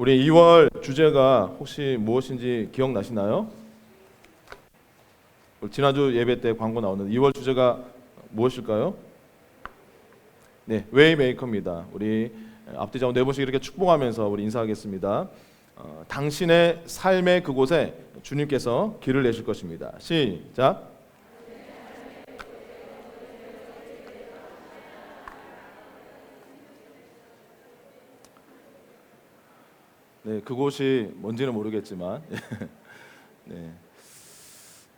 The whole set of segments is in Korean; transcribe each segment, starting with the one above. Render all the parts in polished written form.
우리 2월 주제가 혹시 무엇인지 기억나시나요? 지난주 예배 때 광고 나오는데 2월 주제가 무엇일까요? 네, 웨이메이커입니다. 우리 앞뒤 좌우 네 분씩 이렇게 축복하면서 우리 인사하겠습니다. 당신의 삶의 그곳에 주님께서 길을 내실 것입니다. 시작. 네, 그곳이 뭔지는 모르겠지만 네.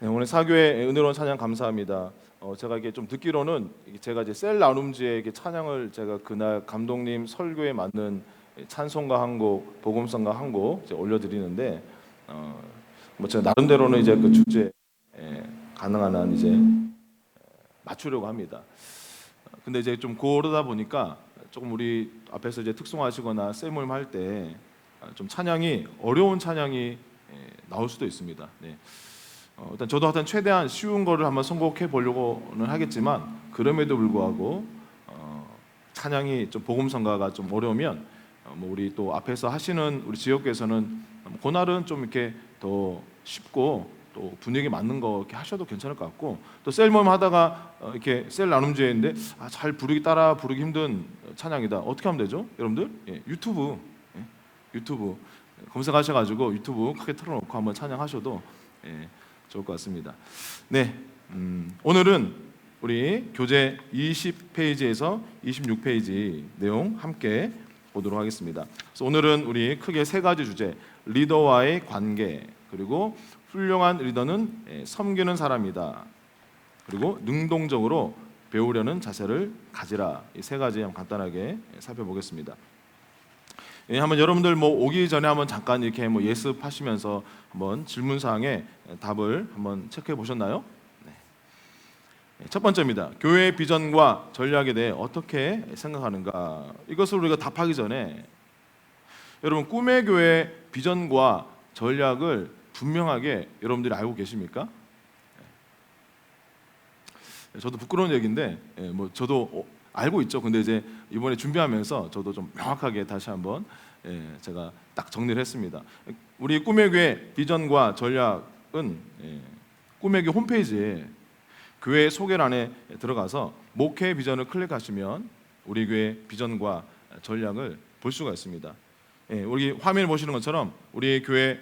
네, 오늘 사교회 은혜로운 찬양 감사합니다. 제가 이게 좀 듣기로는 제가 이제 셀 나눔지에 이게 찬양을 제가 그날 감독님 설교에 맞는 찬송가 한 곡, 복음성가 한 곡 올려드리는데 뭐 제가 나름대로는 이제 그 주제에 가능한 한 이제 맞추려고 합니다. 근데 이제 좀 그러다 보니까 조금 우리 앞에서 이제 특송하시거나 쌤을 할 때 좀 찬양이 어려운 찬양이 나올 수도 있습니다. 네. 일단 저도 하여튼 최대한 쉬운 거를 한번 선곡해 보려고는 하겠지만 그럼에도 불구하고 찬양이 좀 복음성가가 좀 어려우면 뭐 우리 또 앞에서 하시는 우리 지역교회에서는 그날은 좀 이렇게 더 쉽고 또 분위기 맞는 거 이렇게 하셔도 괜찮을 것 같고 또 셀모임 하다가 이렇게 셀 나눔제인데 잘 부르기 따라 부르기 힘든 찬양이다. 어떻게 하면 되죠, 여러분들? 유튜브 검색하셔가지고 유튜브 크게 틀어놓고 한번 찬양하셔도 좋을 것 같습니다. 네, 오늘은 우리 교재 20페이지에서 26페이지 내용 함께 보도록 하겠습니다. 그래서 오늘은 우리 크게 세 가지 주제: 리더와의 관계, 그리고 훌륭한 리더는 섬기는 사람이다, 그리고 능동적으로 배우려는 자세를 가지라. 이 세 가지 한번 간단하게 살펴보겠습니다. 한번 여러분들 뭐 오기 전에 한번 잠깐 이렇게 뭐 예습하시면서 한번 질문 사항에 답을 한번 체크해 보셨나요? 네. 첫 번째입니다. 교회의 비전과 전략에 대해 어떻게 생각하는가? 이것을 우리가 답하기 전에 여러분, 꿈의 교회 비전과 전략을 분명하게 여러분들이 알고 계십니까? 저도 부끄러운 얘기인데 뭐 저도 알고 있죠. 근데 이제 이번에 준비하면서 저도 좀 명확하게 다시 한번 제가 딱 정리를 했습니다. 우리 꿈의 교회 비전과 전략은 꿈의 교회 홈페이지에 교회 소개란에 들어가서 목회 비전을 클릭하시면 우리 교회 비전과 전략을 볼 수가 있습니다. 우리 화면을 보시는 것처럼 우리 교회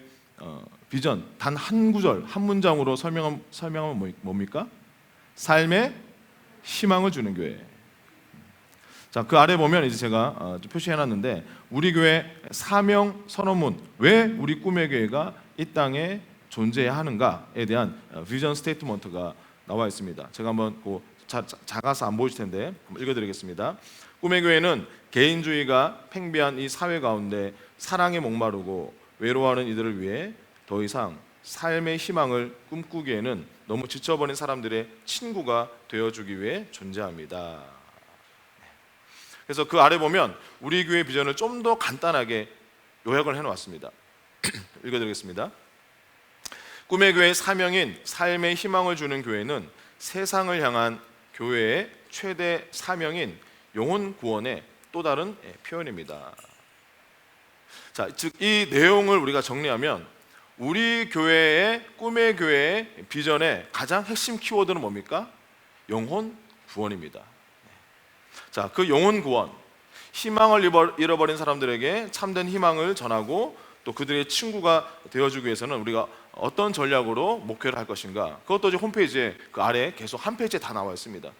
비전 단 한 구절 한 문장으로 설명하면 뭡니까? 삶의 희망을 주는 교회. 자, 그 아래 보면 이제 제가 표시해놨는데 우리 교회 사명 선언문, 왜 우리 꿈의 교회가 이 땅에 존재해야 하는가에 대한 비전 스테이트먼트가 나와 있습니다. 제가 한번 작아서 안 보이실 텐데 한번 읽어드리겠습니다. 꿈의 교회는 개인주의가 팽배한 이 사회 가운데 사랑에 목마르고 외로워하는 이들을 위해 더 이상 삶의 희망을 꿈꾸기에는 너무 지쳐버린 사람들의 친구가 되어주기 위해 존재합니다. 그래서 그 아래 보면 우리 교회 비전을 좀 더 간단하게 요약을 해놓았습니다. 읽어드리겠습니다. 꿈의 교회의 사명인 삶의 희망을 주는 교회는 세상을 향한 교회의 최대 사명인 영혼 구원의 또 다른 표현입니다. 자, 즉 이 내용을 우리가 정리하면 우리 교회의 꿈의 교회의 비전의 가장 핵심 키워드는 뭡니까? 영혼 구원입니다. 자, 그 영혼 구원, 희망을 잃어버린 사람들에게 참된 희망을 전하고 또 그들의 친구가 되어주기 위해서는 우리가 어떤 전략으로 목회를 할 것인가, 그것도 이제 홈페이지에 그 아래 계속 한 페이지에 다 나와 있습니다.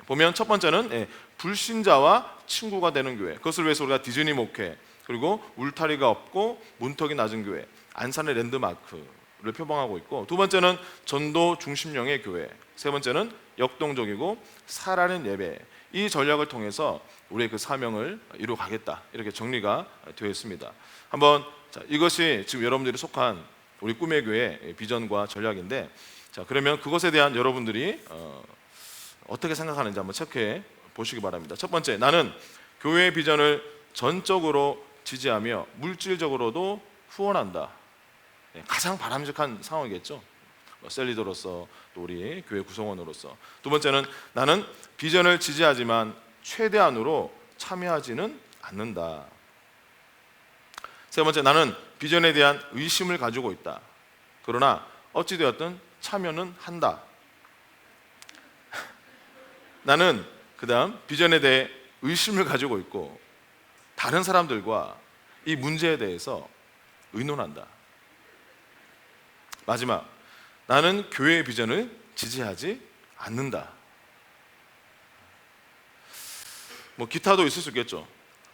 보면 첫 번째는 불신자와 친구가 되는 교회, 그것을 위해서 우리가 디즈니 목회, 그리고 울타리가 없고 문턱이 낮은 교회, 안산의 랜드마크를 표방하고 있고, 두 번째는 전도 중심령의 교회, 세 번째는 역동적이고 살아있는 예배. 이 전략을 통해서 우리의 그 사명을 이루어가겠다, 이렇게 정리가 되어 있습니다. 한번 이것이 지금 여러분들이 속한 우리 꿈의 교회 비전과 전략인데, 자, 그러면 그것에 대한 여러분들이 어떻게 생각하는지 한번 체크해 보시기 바랍니다. 첫 번째, 나는 교회의 비전을 전적으로 지지하며 물질적으로도 후원한다. 가장 바람직한 상황이겠죠. 셀리더로서 또 우리 교회 구성원으로서. 두 번째는 나는 비전을 지지하지만 최대한으로 참여하지는 않는다. 세 번째, 나는 비전에 대한 의심을 가지고 있다. 그러나 어찌되었든 참여는 한다. 나는 그다음 비전에 대해 의심을 가지고 있고 다른 사람들과 이 문제에 대해서 의논한다. 마지막, 나는 교회의 비전을 지지하지 않는다. 뭐 기타도 있을 수 있겠죠.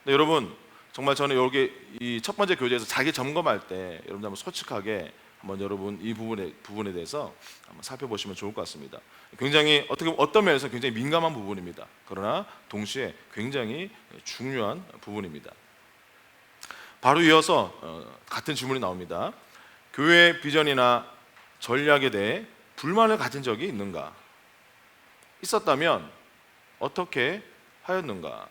근데 여러분, 정말 저는 여기 이 첫 번째 교재에서 자기 점검할 때 여러분들 한번 솔직하게 한번 여러분 이 부분에 대해서 한번 살펴보시면 좋을 것 같습니다. 굉장히 어떤 면에서 굉장히 민감한 부분입니다. 그러나 동시에 굉장히 중요한 부분입니다. 바로 이어서 같은 질문이 나옵니다. 교회 비전이나 전략에 대해 불만을 가진 적이 있는가? 있었다면 어떻게 하였는가?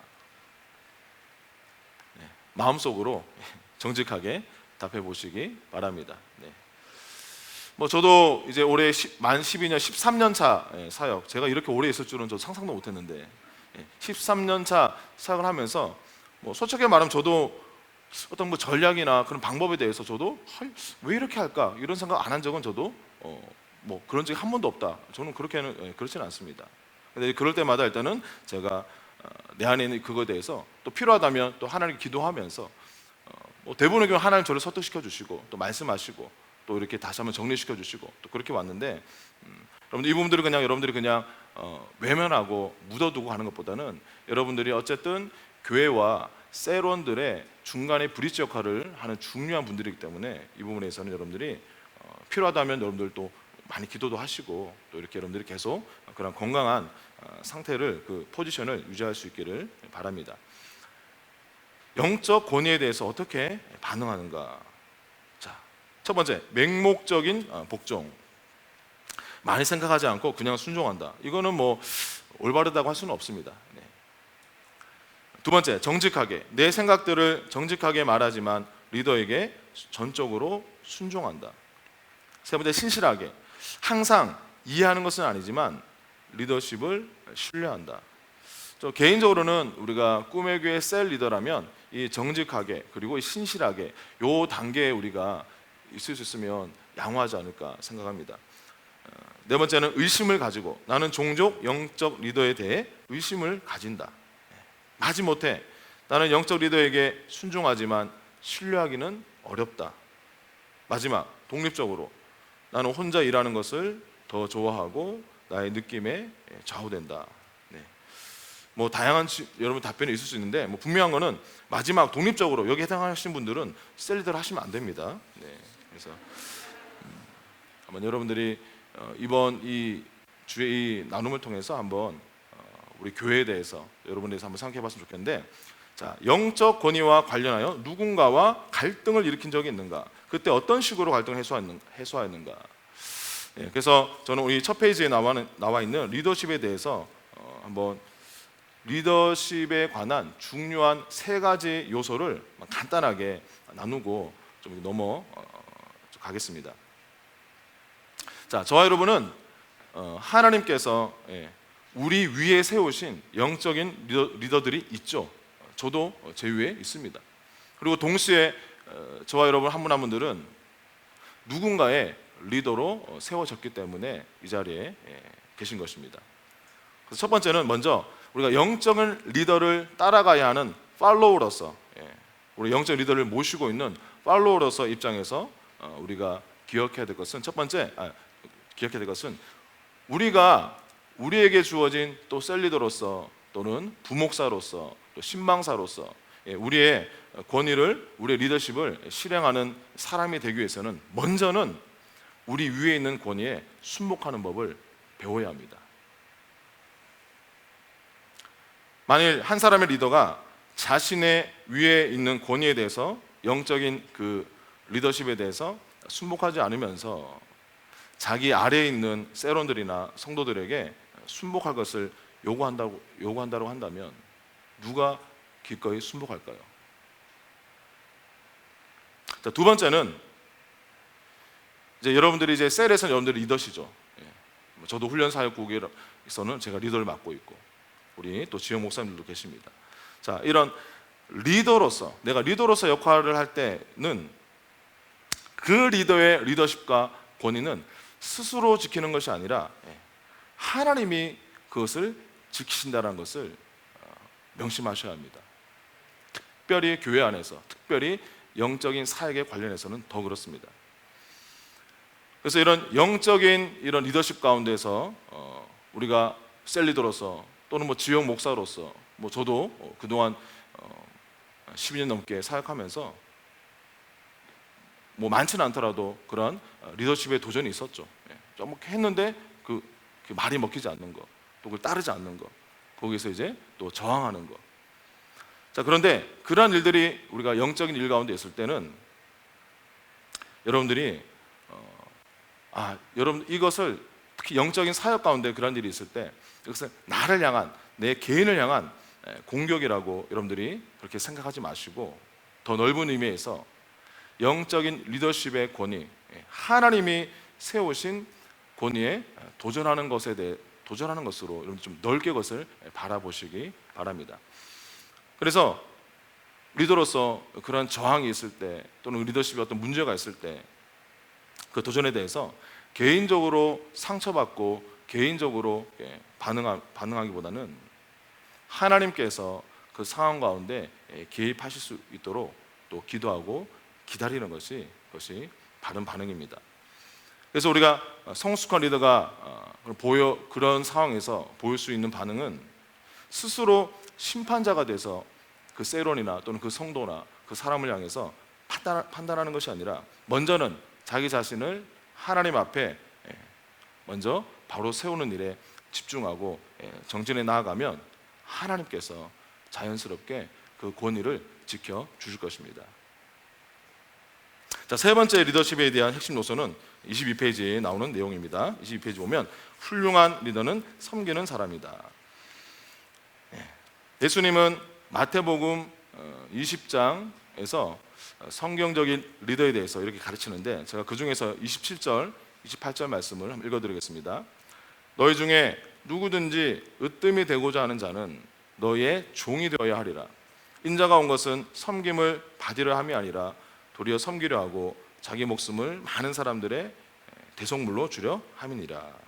마음속으로 정직하게 답해 보시기 바랍니다. 뭐 저도 이제 올해 만 12년, 13년 차 사역, 제가 이렇게 오래 있을 줄은 저 상상도 못했는데 13년 차 사역을 하면서 뭐 솔직하게 말하면 저도 어떤 뭐 전략이나 그런 방법에 대해서 저도 왜 이렇게 할까 이런 생각 안 한 적은 저도 뭐 그런 적이 한 번도 없다. 저는 그렇지는 않습니다. 근데 그럴 때마다 일단은 제가 내 안에 있는 그거에 대해서 또 필요하다면 또 하나님께 기도하면서 뭐 대부분의 경우 하나님 저를 설득시켜 주시고 또 말씀하시고 또 이렇게 다시 한번 정리시켜 주시고 또 그렇게 왔는데 여러분들 이 부분들을 그냥 여러분들이 그냥 외면하고 묻어두고 하는 것보다는 여러분들이 어쨌든 교회와 세론들의 중간에 브릿지 역할을 하는 중요한 분들이기 때문에 이 부분에서는 여러분들이 필요하다면 여러분들 또 많이 기도도 하시고 또 이렇게 여러분들이 계속 그런 건강한 상태를 그 포지션을 유지할 수 있기를 바랍니다. 영적 권위에 대해서 어떻게 반응하는가? 자, 첫 번째, 맹목적인 복종. 많이 생각하지 않고 그냥 순종한다. 이거는 뭐 올바르다고 할 수는 없습니다. 두 번째, 정직하게. 내 생각들을 정직하게 말하지만 리더에게 전적으로 순종한다. 세 번째, 신실하게. 항상 이해하는 것은 아니지만 리더십을 신뢰한다. 저 개인적으로는 우리가 꿈의 교회 셀 리더라면 이 정직하게 그리고 신실하게 요 단계에 우리가 있을 수 있으면 양호하지 않을까 생각합니다. 네 번째는 의심을 가지고 나는 종족 영적 리더에 대해 의심을 가진다. 마지못해 나는 영적 리더에게 순종하지만 신뢰하기는 어렵다. 마지막, 독립적으로 나는 혼자 일하는 것을 더 좋아하고 나의 느낌에 좌우된다. 뭐 다양한 여러분 답변이 있을 수 있는데 뭐 분명한 거는 마지막 독립적으로 여기 해당하시는 분들은 셀리더를 하시면 안 됩니다. 그래서 한번 여러분들이 이번 이 주의 이 나눔을 통해서 한번 우리 교회에 대해서 여러분에 대해서 한번 생각해봤으면 좋겠는데, 자, 영적 권위와 관련하여 누군가와 갈등을 일으킨 적이 있는가? 그때 어떤 식으로 갈등을 해소하였는가? 그래서 저는 우리 첫 페이지에 나와 있는 리더십에 대해서 한번 리더십에 관한 중요한 세 가지 요소를 간단하게 나누고 좀 가겠습니다. 자, 저와 여러분은 하나님께서 우리 위에 세우신 영적인 리더들이 있죠. 저도 제 위에 있습니다. 그리고 동시에 저와 여러분 한 분 한 분들은 누군가의 리더로 세워졌기 때문에 이 자리에 계신 것입니다. 그래서 첫 번째는 먼저 우리가 영적인 리더를 따라가야 하는 팔로우로서, 우리 영적 리더를 모시고 있는 팔로우로서 입장에서 우리가 기억해야 될 것은 우리가 우리에게 주어진 또 셀리더로서 또는 부목사로서 또 신방사로서 우리의 권위를, 우리의 리더십을 실행하는 사람이 되기 위해서는 먼저는 우리 위에 있는 권위에 순복하는 법을 배워야 합니다. 만일 한 사람의 리더가 자신의 위에 있는 권위에 대해서 영적인 그 리더십에 대해서 순복하지 않으면서 자기 아래에 있는 세론들이나 성도들에게 순복할 것을 요구한다고 한다면 누가 기꺼이 순복할까요? 자, 두 번째는 이제 여러분들이 이제 셀에서는 여러분들이 리더시죠. 저도 훈련 사역국에서는 제가 리더를 맡고 있고 우리 또 지영 목사님들도 계십니다. 자, 이런 리더로서, 내가 리더로서 역할을 할 때는 그 리더의 리더십과 권위는 스스로 지키는 것이 아니라 하나님이 그것을 지키신다는 것을 명심하셔야 합니다. 특별히 교회 안에서, 특별히 영적인 사역에 관련해서는 더 그렇습니다. 그래서 이런 영적인 이런 리더십 가운데서 우리가 셀리더로서 또는 지역 목사로서 저도 그동안 12년 넘게 사역하면서 많지는 않더라도 그런 리더십의 도전이 있었죠. 좀 했는데 그 말이 먹히지 않는 거, 또 그걸 따르지 않는 거, 거기서 이제 또 저항하는 거. 자, 그런데 그러한 일들이 우리가 영적인 일 가운데 있을 때는 여러분들이 여러분 이것을 특히 영적인 사역 가운데 그런 일이 있을 때 이것을 나를 향한, 내 개인을 향한 공격이라고 여러분들이 그렇게 생각하지 마시고 더 넓은 의미에서 영적인 리더십의 권위, 하나님이 세우신 권위에 도전하는 것으로 여러분 좀 넓게 그것을 바라보시기 바랍니다. 그래서 리더로서 그런 저항이 있을 때 또는 리더십에 어떤 문제가 있을 때 그 도전에 대해서 개인적으로 상처받고 개인적으로 반응하기보다는 하나님께서 그 상황 가운데 개입하실 수 있도록 또 기도하고 기다리는 것이 바른 반응입니다. 그래서 우리가 성숙한 리더가 그런 상황에서 보일 수 있는 반응은 스스로 심판자가 돼서 그 세론이나 또는 그 성도나 그 사람을 향해서 판단하는 것이 아니라 먼저는 자기 자신을 하나님 앞에 먼저 바로 세우는 일에 집중하고 정진해 나아가면 하나님께서 자연스럽게 그 권위를 지켜 주실 것입니다. 자, 세 번째 리더십에 대한 핵심 요소는 22페이지에 나오는 내용입니다. 22페이지 보면 훌륭한 리더는 섬기는 사람이다. 예수님은 마태복음 20장에서 성경적인 리더에 대해서 이렇게 가르치는데 제가 그 중에서 27절, 28절 말씀을 한번 읽어드리겠습니다. 너희 중에 누구든지 으뜸이 되고자 하는 자는 너희의 종이 되어야 하리라. 인자가 온 것은 섬김을 받으려 함이 아니라 도리어 섬기려 하고 자기 목숨을 많은 사람들의 대속물로 주려 함이니라.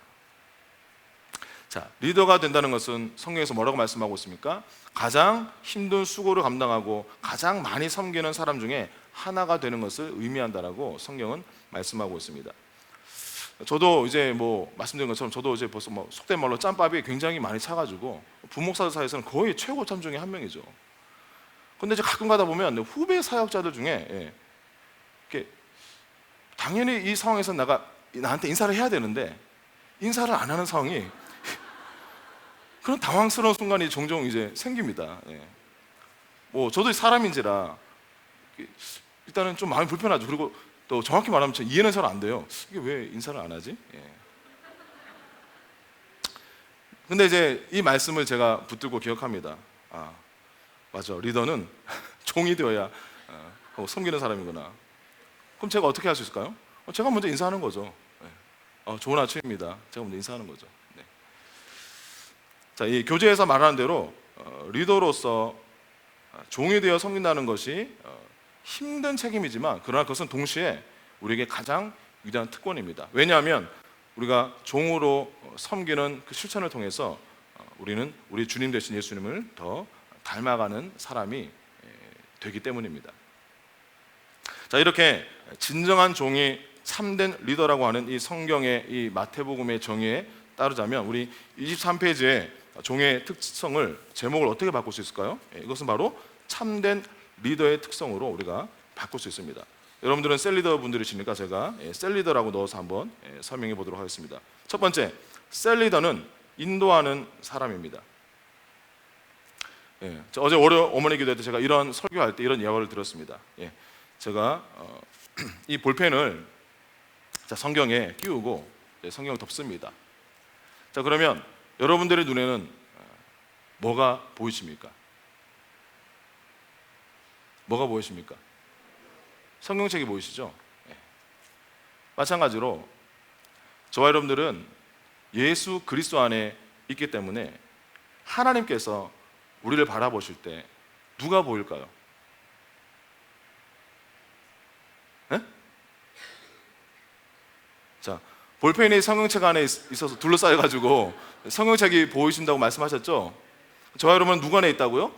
자, 리더가 된다는 것은 성경에서 뭐라고 말씀하고 있습니까? 가장 힘든 수고를 감당하고 가장 많이 섬기는 사람 중에 하나가 되는 것을 의미한다라고 성경은 말씀하고 있습니다. 저도 이제 말씀드린 것처럼 저도 이제 벌써 속된 말로 짬밥이 굉장히 많이 차가지고 부목사들 사이에서는 거의 최고 참 중에 한 명이죠. 근데 이제 가끔 가다 보면 후배 사역자들 중에 당연히 이 상황에서 나한테 인사를 해야 되는데 인사를 안 하는 상황이 그런 당황스러운 순간이 종종 이제 생깁니다. 저도 사람인지라 일단은 좀 마음이 불편하죠. 그리고 또 정확히 말하면 이해는 잘 안 돼요. 이게 왜 인사를 안 하지? 근데 이제 이 말씀을 제가 붙들고 기억합니다. 맞아, 리더는 종이 되어야 섬기는 사람이구나. 그럼 제가 어떻게 할 수 있을까요? 제가 먼저 인사하는 거죠. 좋은 아침입니다. 제가 먼저 인사하는 거죠. 자, 이 교재에서 말하는 대로 리더로서 종이 되어 섬긴다는 것이 힘든 책임이지만 그러나 그것은 동시에 우리에게 가장 위대한 특권입니다. 왜냐하면 우리가 종으로 섬기는 그 실천을 통해서 우리는 우리 주님 되신 예수님을 더 닮아가는 사람이 되기 때문입니다. 자, 이렇게 진정한 종이 참된 리더라고 하는 이 성경의 이 마태복음의 정의에 따르자면 우리 23페이지에 종의 특성을 제목을 어떻게 바꿀 수 있을까요? 이것은 바로 참된 리더의 특성으로 우리가 바꿀 수 있습니다. 여러분들은 셀리더 분들이시니까 제가 셀리더라고 넣어서 한번 설명해 보도록 하겠습니다. 첫 번째, 셀리더는 인도하는 사람입니다. 어제 월요 어머니 기도회 때 제가 이런 설교할 때 이런 이야기를 들었습니다. 제가 이 볼펜을 성경에 끼우고 성경을 덮습니다. 자, 그러면 여러분들의 눈에는 뭐가 보이십니까? 뭐가 보이십니까? 성경책이 보이시죠? 마찬가지로 저와 여러분들은 예수 그리스도 안에 있기 때문에 하나님께서 우리를 바라보실 때 누가 보일까요? 네? 자, 볼펜이 성경책 안에 있어서 둘러싸여가지고 성경책이 보이신다고 말씀하셨죠? 저와 여러분은 누구 안에 있다고요?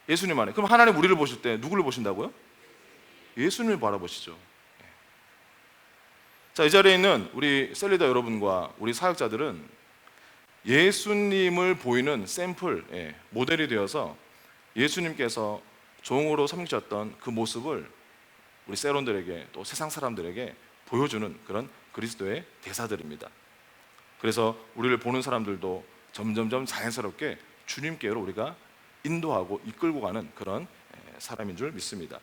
예수님 안에. 그럼 하나님 우리를 보실 때 누구를 보신다고요? 예수님을 바라보시죠. 자, 이 자리에 있는 우리 셀리더 여러분과 우리 사역자들은 예수님을 보이는 샘플, 모델이 되어서 예수님께서 종으로 섬기셨던 그 모습을 우리 세론들에게 또 세상 사람들에게 보여주는 그런 그리스도의 대사들입니다. 그래서 우리를 보는 사람들도 점점점 자연스럽게 주님께로 우리가 인도하고 이끌고 가는 그런 사람인 줄 믿습니다.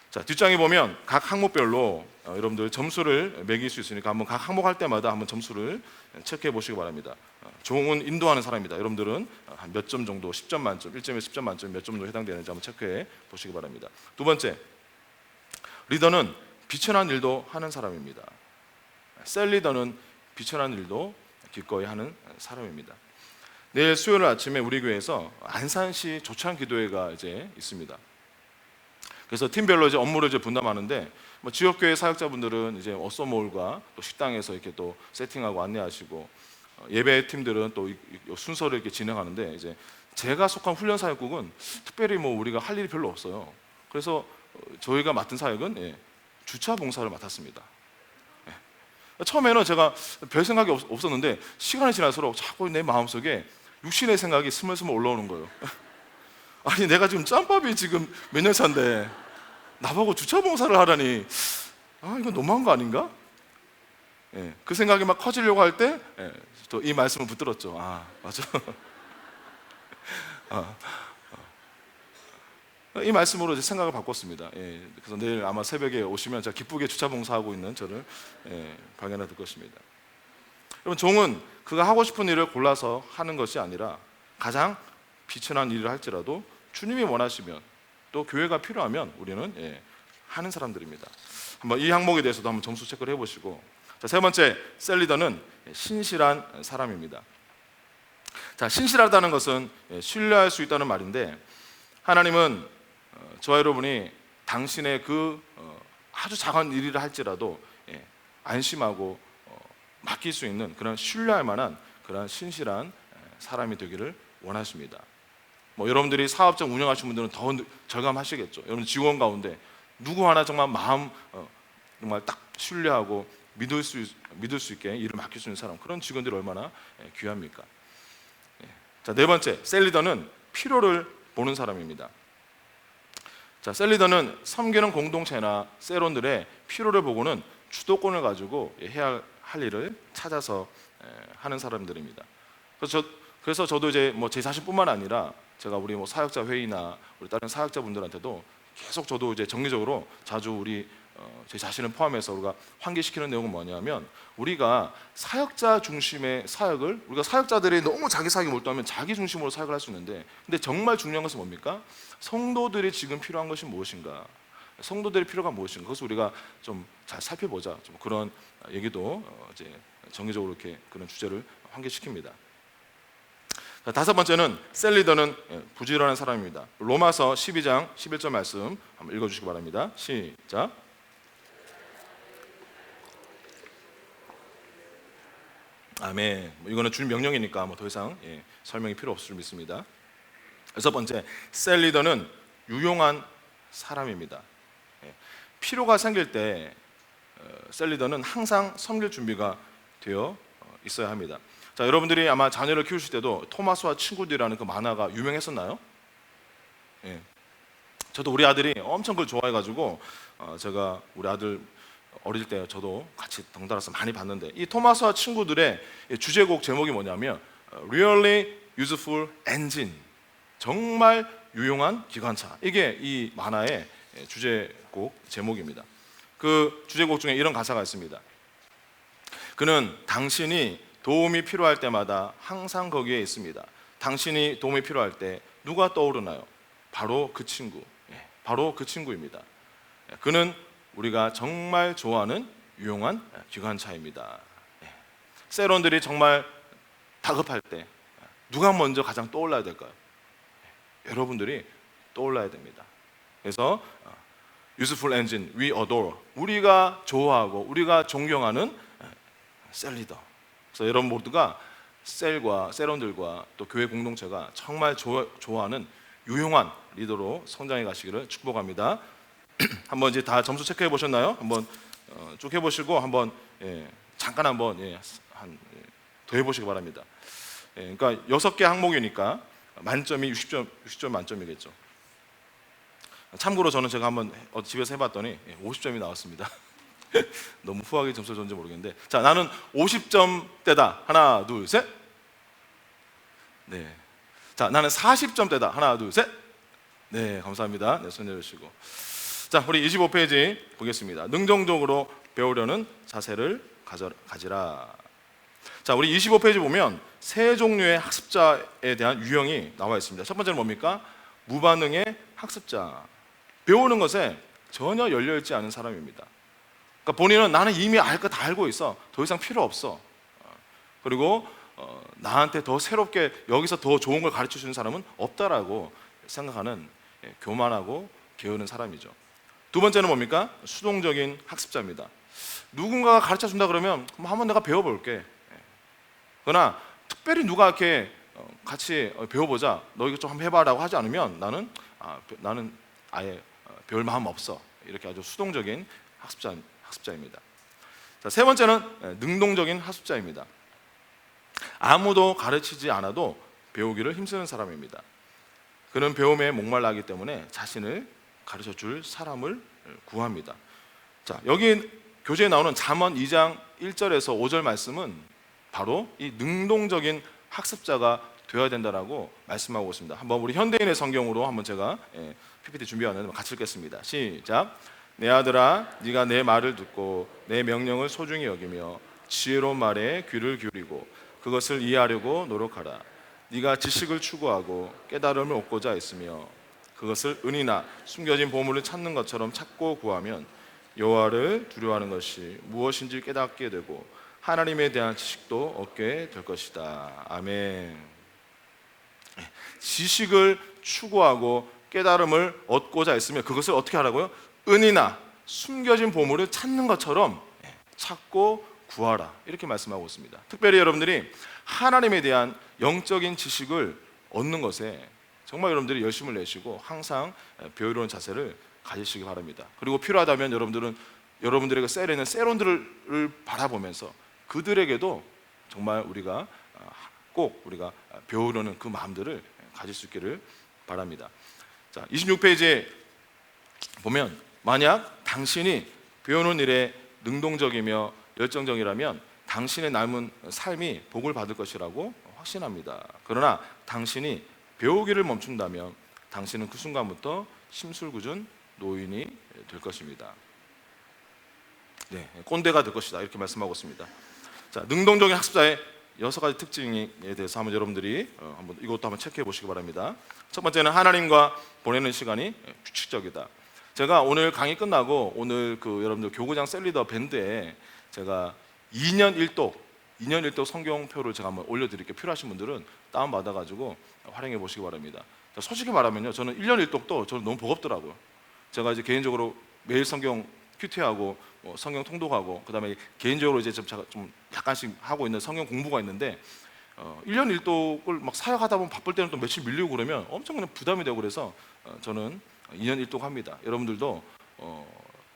자, 뒷장에 보면 각 항목별로 여러분들 점수를 매길 수 있으니까 한번 각 항목 할 때마다 한번 점수를 체크해 보시기 바랍니다. 종은 인도하는 사람입니다. 여러분들은 한 몇 점 정도, 10점 만점, 1점에 10점 만점 몇 점 정도 해당되는지 한번 체크해 보시기 바랍니다. 두 번째, 리더는 비천한 일도 하는 사람입니다. 셀 리더는 비천한 일도 기꺼이 하는 사람입니다. 내일 수요일 아침에 우리 교회에서 안산시 조찬 기도회가 이제 있습니다. 그래서 팀별로 이제 업무를 이제 분담하는데, 뭐 지역교회 사역자분들은 이제 어서몰과 또 식당에서 이렇게 또 세팅하고 안내하시고, 예배 팀들은 또 순서를 이렇게 진행하는데, 이제 제가 속한 훈련 사역국은 특별히 뭐 우리가 할 일이 별로 없어요. 그래서 저희가 맡은 사역은 주차 봉사를 맡았습니다. 처음에는 제가 별 생각이 없었는데 시간이 지날수록 자꾸 내 마음속에 육신의 생각이 스물스물 올라오는 거예요. 아니, 내가 지금 짬밥이 지금 몇 년 차인데 나보고 주차 봉사를 하라니, 이건 너무한 거 아닌가? 그 생각이 막 커지려고 할 때 또 이 말씀을 붙들었죠. 맞아. 이 말씀으로 이제 생각을 바꿨습니다. 그래서 내일 아마 새벽에 오시면 제가 기쁘게 주차 봉사하고 있는 저를 발견하실 것입니다. 여러분, 종은 그가 하고 싶은 일을 골라서 하는 것이 아니라 가장 비천한 일을 할지라도 주님이 원하시면 또 교회가 필요하면 우리는 하는 사람들입니다. 한번 이 항목에 대해서도 한번 점수 체크를 해보시고, 자, 세 번째, 셀 리더는 신실한 사람입니다. 자, 신실하다는 것은 신뢰할 수 있다는 말인데, 하나님은 저와 여러분이 당신의 그 아주 작은 일이라 할지라도 안심하고 맡길 수 있는 그런 신뢰할 만한 그런 신실한 사람이 되기를 원하십니다. 뭐 여러분들이 사업장 운영하시는 분들은 더 절감하시겠죠. 여러분 직원 가운데 누구 하나 정말 마음 정말 딱 신뢰하고 믿을 수 있게 일을 맡길 수 있는 사람, 그런 직원들이 얼마나 귀합니까? 자, 네 번째, 셀 리더는 필요를 보는 사람입니다. 자, 셀 리더는 섬기는 공동체나 세론들의 필요를 보고는 주도권을 가지고 해야 할 일을 찾아서 하는 사람들입니다. 그래서 저도 이제 뭐 제 자신뿐만 아니라 제가 우리 뭐 사역자 회의나 우리 다른 사역자분들한테도 계속 저도 이제 정기적으로 자주 우리 제 자신을 포함해서 우리가 환기시키는 내용은 뭐냐면, 우리가 사역자 중심의 사역을, 우리가 사역자들이 너무 자기 사역에 몰두하면 자기 중심으로 사역을 할 수 있는데, 근데 정말 중요한 것은 뭡니까? 성도들이 지금 필요한 것이 무엇인가? 성도들의 필요가 무엇인가? 그것을 우리가 좀 잘 살펴보자. 좀 그런 얘기도 이제 정기적으로 이렇게 그런 주제를 환기시킵니다. 자, 다섯 번째는 셀 리더는 부지런한 사람입니다. 로마서 12장 11절 말씀 한번 읽어주시기 바랍니다. 시작. 아멘. 이거는 주님 명령이니까 뭐 더 이상 설명이 필요 없을 줄 믿습니다. 여섯 번째, 셀 리더는 유용한 사람입니다. 필요가 생길 때 셀 리더는 항상 섬길 준비가 되어 있어야 합니다. 자, 여러분들이 아마 자녀를 키우실 때도 토마스와 친구들이라는 그 만화가 유명했었나요? 저도 우리 아들이 엄청 그걸 좋아해가지고 제가 우리 아들 어릴 때 저도 같이 덩달아서 많이 봤는데, 이 토마스와 친구들의 주제곡 제목이 뭐냐면 Really Useful Engine, 정말 유용한 기관차. 이게 이 만화의 주제곡 제목입니다. 그 주제곡 중에 이런 가사가 있습니다. 그는 당신이 도움이 필요할 때마다 항상 거기에 있습니다. 당신이 도움이 필요할 때 누가 떠오르나요? 바로 그 친구, 바로 그 친구입니다. 그는 우리가 정말 좋아하는 유용한 기관차입니다. 세론들이 정말 다급할 때 누가 먼저 가장 떠올라야 될까요? 여러분들이 떠올라야 됩니다. 그래서 useful engine, we adore, 우리가 좋아하고 우리가 존경하는 셀 리더. 그래서 여러분 모두가 셀과 셀원들과 또 교회 공동체가 정말 좋아하는 유용한 리더로 성장해 가시기를 축복합니다. 한번 이제 다 점수 체크해 보셨나요? 한번 쭉 해보시고 한번 잠깐 한번 더 해보시기 바랍니다. 그러니까 6개 항목이니까 만점이 60점 만점이겠죠. 참고로 저는 제가 한번 집에서 해봤더니 50점이 나왔습니다. 너무 후하게 점수를 줬는지 모르겠는데, 자, 나는 50점대다. 하나, 둘, 셋. 네. 자, 나는 40점대다. 하나, 둘, 셋. 네, 감사합니다. 네, 손 내려주시고. 자, 우리 25페이지 보겠습니다. 능동적으로 배우려는 자세를 가지라. 자, 우리 25페이지 보면 세 종류의 학습자에 대한 유형이 나와 있습니다. 첫 번째는 뭡니까? 무반응의 학습자. 배우는 것에 전혀 열려있지 않은 사람입니다. 그러니까 본인은 나는 이미 알 거 다 알고 있어. 더 이상 필요 없어. 그리고 나한테 더 새롭게 여기서 더 좋은 걸 가르쳐 주는 사람은 없다라고 생각하는 교만하고 게으른 사람이죠. 두 번째는 뭡니까? 수동적인 학습자입니다. 누군가가 가르쳐 준다 그러면 한번 내가 배워볼게. 그러나 특별히 누가 이렇게 같이 배워보자, 너 이거 좀 한번 해봐라고 하지 않으면 나는 아예 배울 마음 없어. 이렇게 아주 수동적인 학습자입니다. 자, 세 번째는 능동적인 학습자입니다. 아무도 가르치지 않아도 배우기를 힘쓰는 사람입니다. 그는 배움에 목말라하기 때문에 자신을 가르쳐 줄 사람을 구합니다. 자, 여기 교재에 나오는 잠언 2장 1절에서 5절 말씀은 바로 이 능동적인 학습자가 되어야 된다라고 말씀하고 있습니다. 한번 우리 현대인의 성경으로 한번 제가 PPT 준비하는 같이 읽겠습니다. 시작. 내 아들아, 네가 내 말을 듣고 내 명령을 소중히 여기며 지혜로운 말에 귀를 기울이고 그것을 이해하려고 노력하라. 네가 지식을 추구하고 깨달음을 얻고자 했으며 그것을 은이나 숨겨진 보물을 찾는 것처럼 찾고 구하면 여호와를 두려워하는 것이 무엇인지 깨닫게 되고 하나님에 대한 지식도 얻게 될 것이다. 아멘. 지식을 추구하고 깨달음을 얻고자 했으며 그것을 어떻게 하라고요? 은이나 숨겨진 보물을 찾는 것처럼 찾고 구하라. 이렇게 말씀하고 있습니다. 특별히 여러분들이 하나님에 대한 영적인 지식을 얻는 것에 정말 여러분들이 열심을 내시고 항상 배우려는 자세를 가지시기 바랍니다. 그리고 필요하다면 여러분들에게 셀에 있는 셀원들을 바라보면서 그들에게도 정말 우리가 배우려는 그 마음들을 가질 수 있기를 바랍니다. 자, 26페이지에 보면 만약 당신이 배우는 일에 능동적이며 열정적이라면 당신의 남은 삶이 복을 받을 것이라고 확신합니다. 그러나 당신이 배우기를 멈춘다면 당신은 그 순간부터 심술궂은 노인이 될 것입니다. 네, 꼰대가 될 것이다. 이렇게 말씀하고 있습니다. 자, 능동적인 학습자의 6가지 특징에 대해서 한번 여러분들이 이것도 한번 체크해 보시기 바랍니다. 첫 번째는 하나님과 보내는 시간이 규칙적이다. 제가 오늘 강의 끝나고 오늘 여러분들 교구장 셀리더 밴드에 제가 2년 1독 성경표를 제가 한번 올려드릴게요. 필요하신 분들은 다운 받아가지고 활용해 보시기 바랍니다. 솔직히 말하면요, 저는 1년 1독도 저는 너무 버겁더라고요. 제가 이제 개인적으로 매일 성경 큐티하고 성경 통독하고 그다음에 개인적으로 이제 제가 좀 약간씩 하고 있는 성경 공부가 있는데 1년 1독을 막 사역하다 보면 바쁠 때는 또 며칠 밀리고 그러면 엄청 그냥 부담이 되고 그래서 저는 2년 1독 합니다. 여러분들도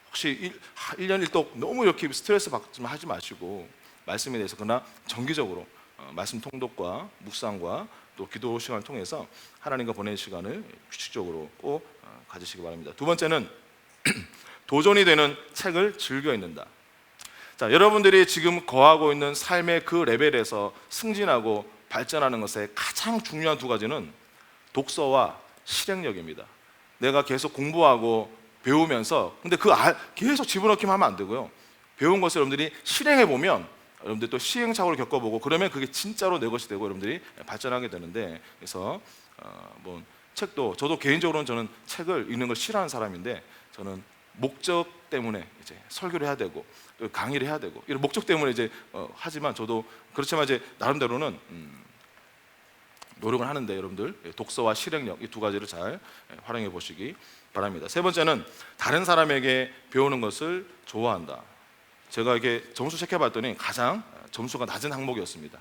혹시 1년 1독 너무 이렇게 스트레스 받지 하지 마시고 말씀에 대해서 그러나 정기적으로 말씀 통독과 묵상과 또 기도 시간을 통해서 하나님과 보내는 시간을 규칙적으로 꼭 가지시기 바랍니다. 두 번째는 도전이 되는 책을 즐겨 읽는다. 자, 여러분들이 지금 거하고 있는 삶의 그 레벨에서 승진하고 발전하는 것에 가장 중요한 두 가지는 독서와 실행력입니다. 내가 계속 공부하고 배우면서 근데 계속 집어넣기만 하면 안 되고요. 배운 것을 여러분들이 실행해 보면 여러분들 또 시행착오를 겪어보고 그러면 그게 진짜로 내 것이 되고 여러분들이 발전하게 되는데 그래서 책도 저도 개인적으로는 저는 책을 읽는 걸 싫어하는 사람인데 저는 목적 때문에 이제 설교를 해야 되고 또 강의를 해야 되고 이런 목적 때문에 이제 하지만 저도 그렇지만 이제 나름대로는 노력을 하는데 여러분들 독서와 실행력 이 두 가지를 잘 활용해 보시기 바랍니다. 세 번째는 다른 사람에게 배우는 것을 좋아한다. 제가 이렇게 점수 체크해 봤더니 가장 점수가 낮은 항목이었습니다.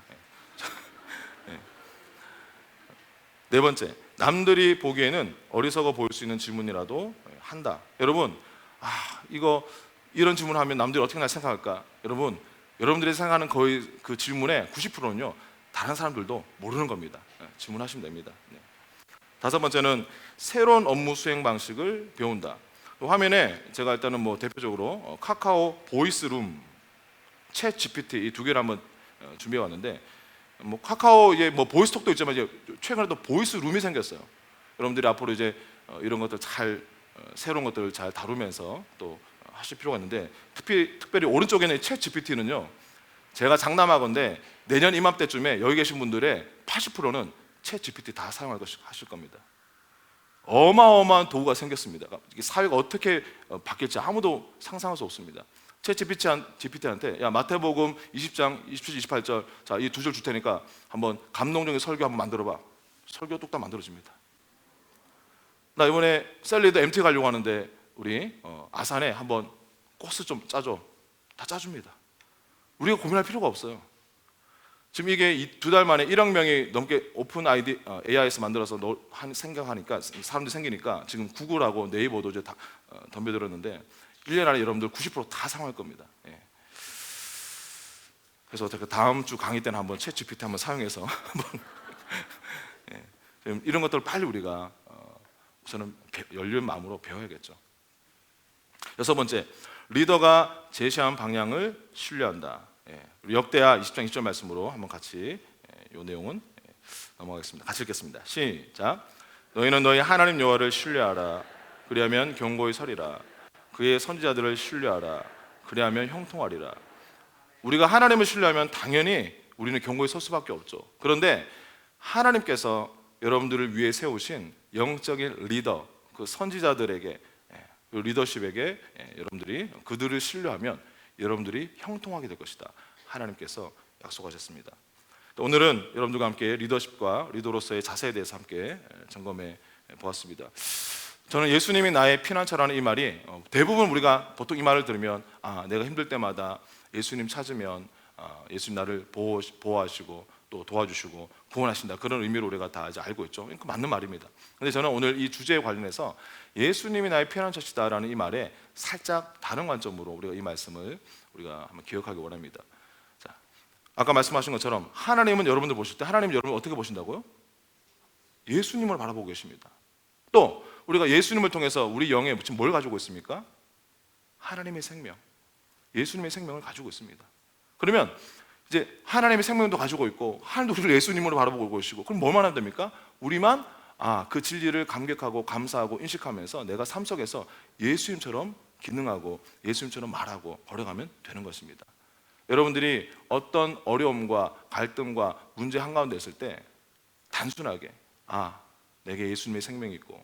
네 번째, 남들이 보기에는 어리석어 보일 수 있는 질문이라도 한다. 여러분, 이거 이런 질문하면 남들이 어떻게 날 생각할까? 여러분, 여러분들이 생각하는 거의 그 질문의 90%는요 다른 사람들도 모르는 겁니다. 질문하시면 됩니다. 다섯 번째는 새로운 업무 수행 방식을 배운다. 화면에 제가 일단은 뭐 대표적으로 카카오 보이스룸, 챗 GPT 이 두 개를 한번 준비해 왔는데, 뭐 카카오 이제 뭐 보이스톡도 있지만 이제 최근에 또 보이스룸이 생겼어요. 여러분들이 앞으로 이제 이런 것들 잘 새로운 것들을 잘 다루면서 또 하실 필요가 있는데, 특별히 오른쪽에는 챗 GPT는요, 제가 장담하건대 내년 이맘때쯤에 여기 계신 분들의 80%는 챗 GPT 다 사용할 것이 하실 겁니다. 어마어마한 도구가 생겼습니다. 사회가 어떻게 바뀔지 아무도 상상할 수 없습니다. 챗 GPT한테 야 마태복음 20장 27절 28절 자 이 두 절 줄 테니까 한번 감동적인 설교 한번 만들어봐. 설교 뚝딱 만들어집니다. 나 이번에 셀리도 MT 가려고 하는데 우리 아산에 한번 코스 좀 짜줘. 다 짜줍니다. 우리가 고민할 필요가 없어요. 지금 이게 두 달 만에 1억 명이 넘게 오픈 AI에서 만들어서 생각하니까 사람들이 생기니까 지금 구글하고 네이버도 이제 다 덤벼들었는데 1년 안에 여러분들 90%다 사용할 겁니다. 그래서 제가 다음 주 강의 때는 한번 챗 GPT 한번 사용해서 한번 이런 것들을 빨리 우리가 우선은 열린 마음으로 배워야겠죠. 여섯 번째, 리더가 제시한 방향을 신뢰한다. 우리 역대하 20장 20절 말씀으로 한번 같이 이 내용은 넘어가겠습니다. 같이 읽겠습니다. 시작. 너희는 너희 하나님 여호와를 신뢰하라. 그리하면 견고히 서리라. 그의 선지자들을 신뢰하라. 그리하면 형통하리라. 우리가 하나님을 신뢰하면 당연히 우리는 견고히 설 수밖에 없죠. 그런데 하나님께서 여러분들을 위해 세우신 영적인 리더, 그 선지자들에게, 그 리더십에게 여러분들이 그들을 신뢰하면 여러분들이 형통하게 될 것이다. 하나님께서 약속하셨습니다. 오늘은 여러분들과 함께 리더십과 리더로서의 자세에 대해서 함께 점검해 보았습니다. 저는 예수님이 나의 피난처라는 이 말이 대부분 우리가 보통 이 말을 들으면 내가 힘들 때마다 예수님 찾으면 예수님 나를 보호하시고 또 도와주시고 구원하신다, 그런 의미로 우리가 다 이제 알고 있죠. 그 맞는 말입니다. 근데 저는 오늘 이 주제에 관련해서 예수님이 나의 피난처시다라는 이 말에 살짝 다른 관점으로 우리가 이 말씀을 우리가 한번 기억하기 원합니다. 자, 아까 말씀하신 것처럼 하나님은 여러분들 보실 때 하나님 여러분을 어떻게 보신다고요? 예수님을 바라보고 계십니다. 또 우리가 예수님을 통해서 우리 영에 지금 뭘 가지고 있습니까? 하나님의 생명, 예수님의 생명을 가지고 있습니다. 그러면 이제 하나님의 생명도 가지고 있고 하나님도 우리를 예수님으로 바라보고 계시고, 그럼 뭐만 하면 됩니까? 우리만 그 진리를 감격하고 감사하고 인식하면서 내가 삶 속에서 예수님처럼 기능하고 예수님처럼 말하고 걸어가면 되는 것입니다. 여러분들이 어떤 어려움과 갈등과 문제 한가운데 있을 때 단순하게 내게 예수님의 생명이 있고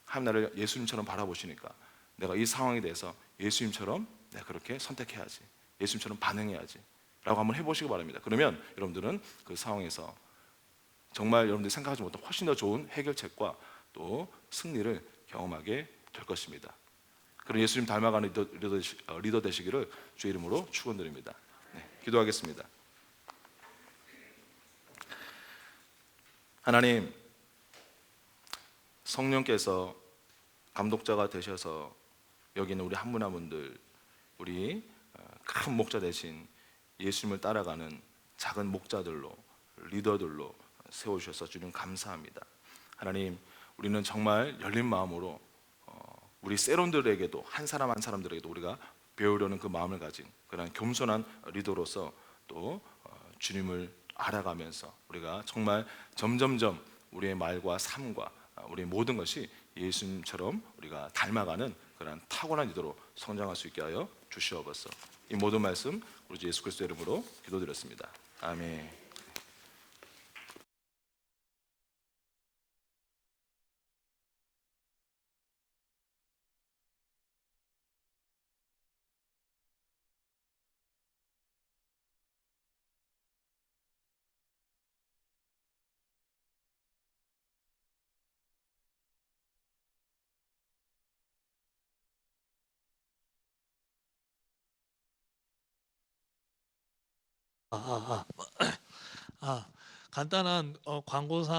하나님 나를 예수님처럼 바라보시니까 내가 이 상황에 대해서 예수님처럼 내가 그렇게 선택해야지, 예수님처럼 반응해야지 라고 한번 해보시기 바랍니다. 그러면 여러분들은 그 상황에서 정말 여러분들이 생각하지 못한 훨씬 더 좋은 해결책과 또 승리를 경험하게 될 것입니다. 그런 예수님 닮아가는 리더 되시기를 주의 이름으로 축원드립니다. 기도하겠습니다. 하나님, 성령께서 감독자가 되셔서 여기 있는 우리 한 분 한 분들, 우리 큰 목자 대신 예수님을 따라가는 작은 목자들로, 리더들로 세워주셔서 주님 감사합니다. 하나님, 우리는 정말 열린 마음으로 우리 세론들에게도 한 사람 한 사람들에게도 우리가 배우려는 그 마음을 가진 그런 겸손한 리더로서 또 주님을 알아가면서 우리가 정말 점점점 우리의 말과 삶과 우리의 모든 것이 예수님처럼 우리가 닮아가는 그런 타고난 리더로 성장할 수 있게 하여 주시옵소서. 이 모든 말씀 우리 주 예수 그리스도의 이름으로 기도드렸습니다. 아멘. 간단한 광고상